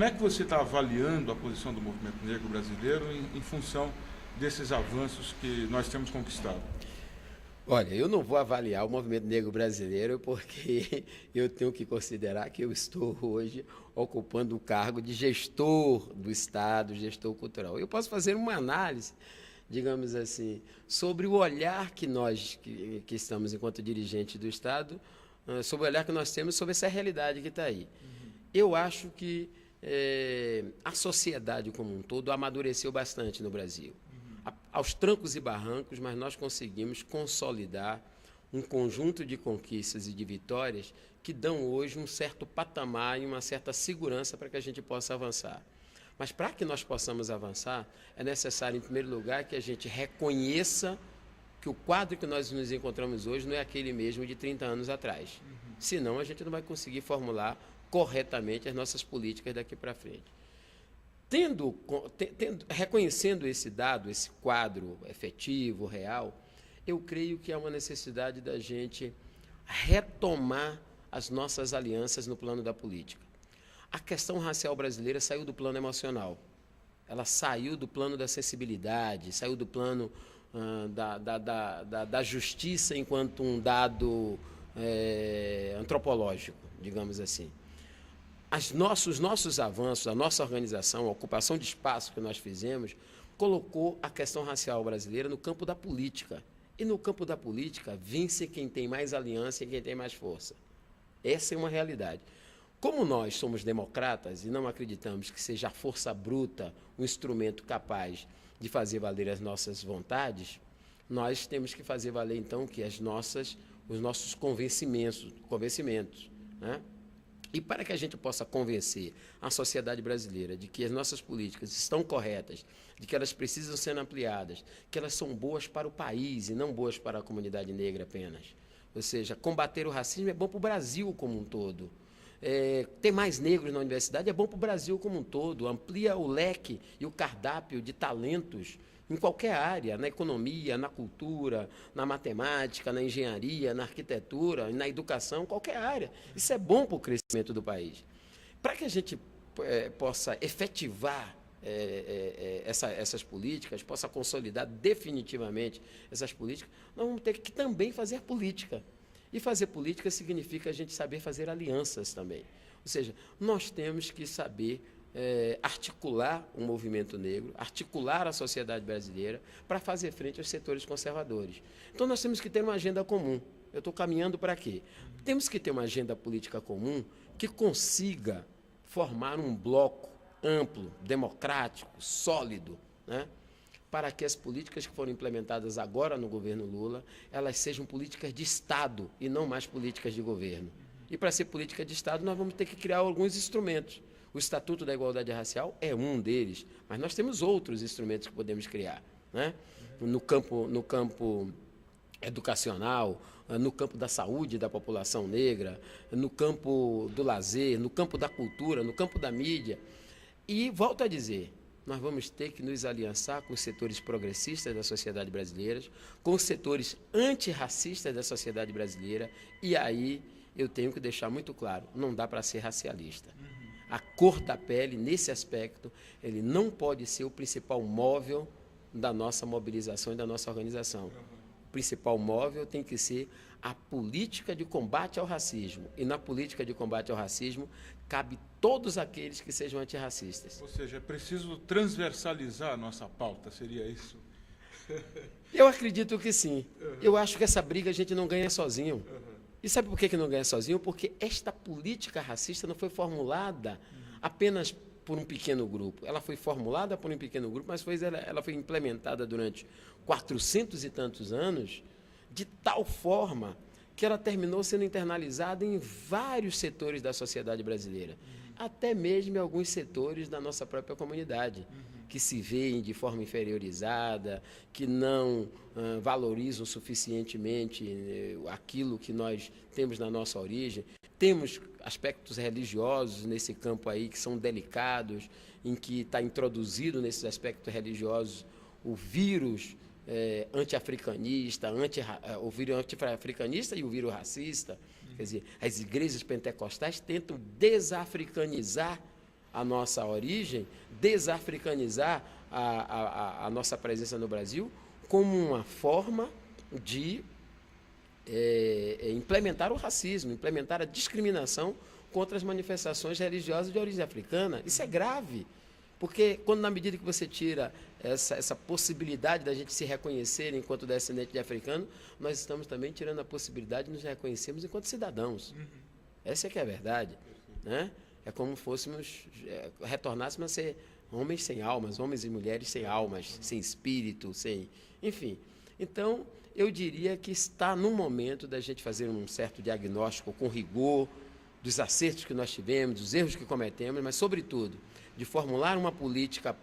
Como é que você está avaliando a posição do movimento negro brasileiro em função desses avanços que nós temos conquistado? Olha, eu não vou avaliar o movimento negro brasileiro porque eu tenho que considerar que eu estou hoje ocupando o cargo de gestor do Estado, gestor cultural. Eu posso fazer uma análise, digamos assim, sobre o olhar que nós que estamos enquanto dirigentes do Estado, sobre o olhar que nós temos sobre essa realidade que está aí. Eu acho que a sociedade como um todo amadureceu bastante no Brasil. Aos trancos e barrancos, mas nós conseguimos consolidar um conjunto de conquistas e de vitórias que dão hoje um certo patamar e uma certa segurança para que a gente possa avançar. Mas para que nós possamos avançar, é necessário, em primeiro lugar, que a gente reconheça que o quadro que nós nos encontramos hoje não é aquele mesmo de 30 anos atrás. Senão, a gente não vai conseguir formular corretamente as nossas políticas daqui para frente. Reconhecendo esse dado, esse quadro efetivo, real, eu creio que há uma necessidade da gente retomar as nossas alianças no plano da política. A questão racial brasileira saiu do plano emocional, ela saiu do plano da sensibilidade, saiu do plano da justiça enquanto um dado antropológico, digamos assim. Os nossos avanços, a nossa organização, a ocupação de espaço que nós fizemos, colocou a questão racial brasileira no campo da política. E no campo da política, vence quem tem mais aliança e quem tem mais força. Essa é uma realidade. Como nós somos democratas e não acreditamos que seja a força bruta um instrumento capaz de fazer valer as nossas vontades, nós temos que fazer valer, então, que os nossos convencimentos, né? E para que a gente possa convencer a sociedade brasileira de que as nossas políticas estão corretas, de que elas precisam ser ampliadas, que elas são boas para o país e não boas para a comunidade negra apenas. Ou seja, combater o racismo é bom para o Brasil como um todo. Ter mais negros na universidade é bom para o Brasil como um todo, amplia o leque e o cardápio de talentos em qualquer área, na economia, na cultura, na matemática, na engenharia, na arquitetura, na educação, qualquer área. Isso é bom para o crescimento do país. Para que a gente possa efetivar essas políticas, possa consolidar definitivamente essas políticas, nós vamos ter que também fazer política. E fazer política significa a gente saber fazer alianças também. Ou seja, nós temos que saber articular o movimento negro, articular a sociedade brasileira para fazer frente aos setores conservadores. Então, nós temos que ter uma agenda comum. Eu estou caminhando para quê? Temos que ter uma agenda política comum que consiga formar um bloco amplo, democrático, sólido, né? Para que as políticas que foram implementadas agora no governo Lula, elas sejam políticas de Estado e não mais políticas de governo. E para ser política de Estado, nós vamos ter que criar alguns instrumentos. O Estatuto da Igualdade Racial é um deles, mas nós temos outros instrumentos que podemos criar, né? No campo educacional, no campo da saúde da população negra, no campo do lazer, no campo da cultura, no campo da mídia. E, volto a dizer, nós vamos ter que nos aliançar com os setores progressistas da sociedade brasileira, com os setores antirracistas da sociedade brasileira, e aí eu tenho que deixar muito claro, não dá para ser racialista. A cor da pele, nesse aspecto, ele não pode ser o principal móvel da nossa mobilização e da nossa organização. O principal móvel tem que ser a política de combate ao racismo. E na política de combate ao racismo, cabe todos aqueles que sejam antirracistas. Ou seja, é preciso transversalizar a nossa pauta, seria isso? Eu acredito que sim. Eu acho que essa briga a gente não ganha sozinho. E sabe por que não ganha sozinho? Porque esta política racista não foi formulada apenas por um pequeno grupo. Ela foi formulada por um pequeno grupo, mas ela foi implementada durante 400 e tantos anos, de tal forma que ela terminou sendo internalizada em vários setores da sociedade brasileira, até mesmo em alguns setores da nossa própria comunidade, que se veem de forma inferiorizada, que não valorizam suficientemente aquilo que nós temos na nossa origem. Temos aspectos religiosos nesse campo aí que são delicados, em que está introduzido nesses aspectos religiosos o vírus anti-africanista, o vírus anti-africanista e o vírus racista. Quer dizer, as igrejas pentecostais tentam desafricanizar a nossa origem, desafricanizar a nossa presença no Brasil como uma forma de implementar o racismo, implementar a discriminação contra as manifestações religiosas de origem africana. Isso é grave, porque quando, na medida que você tira essa possibilidade da gente se reconhecer enquanto descendente de africano, nós estamos também tirando a possibilidade de nos reconhecermos enquanto cidadãos. Essa é que é a verdade, né? É como fôssemos, retornássemos a ser homens sem almas, homens e mulheres sem almas, sem espírito, sem... Enfim, então, eu diria que está no momento da gente fazer um certo diagnóstico com rigor dos acertos que nós tivemos, dos erros que cometemos, mas, sobretudo, de formular uma política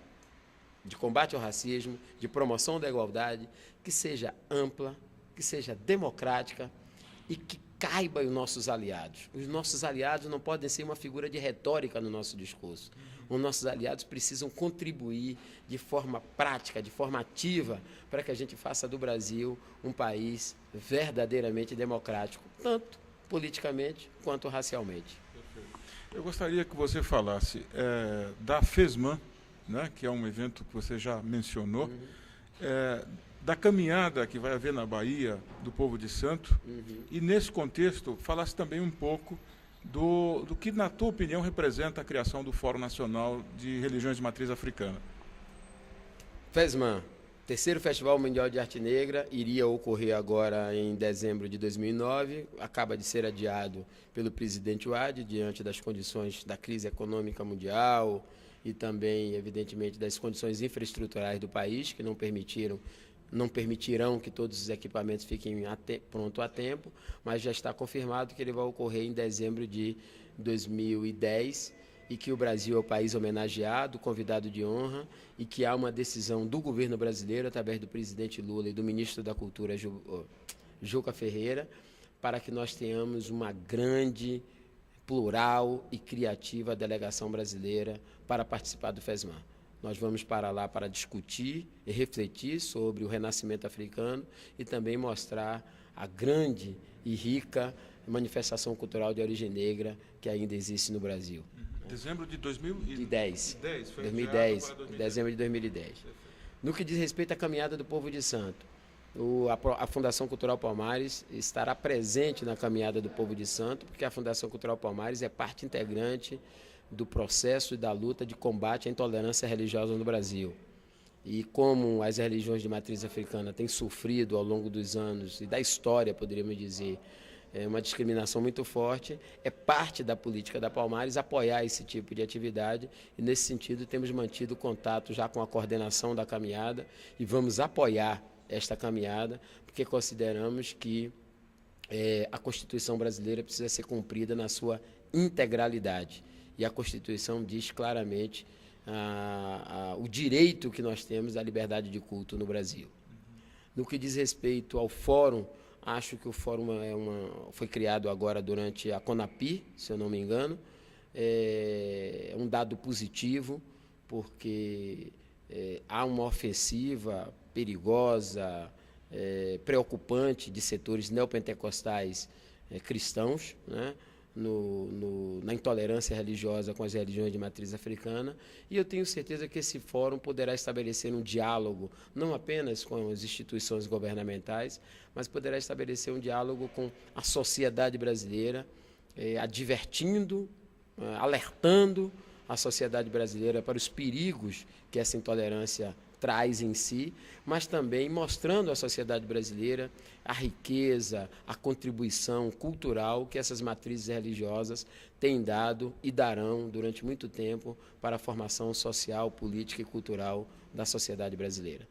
de combate ao racismo, de promoção da igualdade, que seja ampla, que seja democrática e que caiba os nossos aliados. Os nossos aliados não podem ser uma figura de retórica no nosso discurso. Os nossos aliados precisam contribuir de forma prática, de forma ativa, para que a gente faça do Brasil um país verdadeiramente democrático, tanto politicamente quanto racialmente. Eu gostaria que você falasse da FESMAN, né, que é um evento que você já mencionou, da caminhada que vai haver na Bahia do Povo de Santo, e nesse contexto falasse também um pouco do que, na tua opinião, representa a criação do Fórum Nacional de Religiões de Matriz Africana. FESMAN, terceiro Festival Mundial de Arte Negra, iria ocorrer agora em dezembro de 2009, acaba de ser adiado pelo presidente Wade, diante das condições da crise econômica mundial e também, evidentemente, das condições infraestruturais do país, que não permitirão que todos os equipamentos fiquem prontos a tempo, mas já está confirmado que ele vai ocorrer em dezembro de 2010 e que o Brasil é o país homenageado, convidado de honra, e que há uma decisão do governo brasileiro, através do presidente Lula e do ministro da Cultura, Juca Ferreira, para que nós tenhamos uma grande, plural e criativa delegação brasileira para participar do FESMAN. Nós vamos para lá para discutir e refletir sobre o renascimento africano e também mostrar a grande e rica manifestação cultural de origem negra que ainda existe no Brasil. Dezembro de 2010. 2010, dezembro de 2010. No que diz respeito à caminhada do Povo de Santo, a Fundação Cultural Palmares estará presente na caminhada do Povo de Santo, porque a Fundação Cultural Palmares é parte integrante do processo e da luta de combate à intolerância religiosa no Brasil. E como as religiões de matriz africana têm sofrido ao longo dos anos e da história, poderíamos dizer, uma discriminação muito forte, é parte da política da Palmares apoiar esse tipo de atividade e, nesse sentido, temos mantido contato já com a coordenação da caminhada e vamos apoiar esta caminhada, porque consideramos que a Constituição brasileira precisa ser cumprida na sua integralidade. E a Constituição diz claramente o direito que nós temos à liberdade de culto no Brasil. No que diz respeito ao fórum, acho que o fórum foi criado agora durante a CONAPI, se eu não me engano. É um dado positivo, porque há uma ofensiva perigosa, preocupante de setores neopentecostais cristãos, né? Na intolerância religiosa com as religiões de matriz africana, e eu tenho certeza que esse fórum poderá estabelecer um diálogo, não apenas com as instituições governamentais, mas poderá estabelecer um diálogo com a sociedade brasileira, advertindo, alertando a sociedade brasileira para os perigos que essa intolerância traz em si, mas também mostrando à sociedade brasileira a riqueza, a contribuição cultural que essas matrizes religiosas têm dado e darão durante muito tempo para a formação social, política e cultural da sociedade brasileira.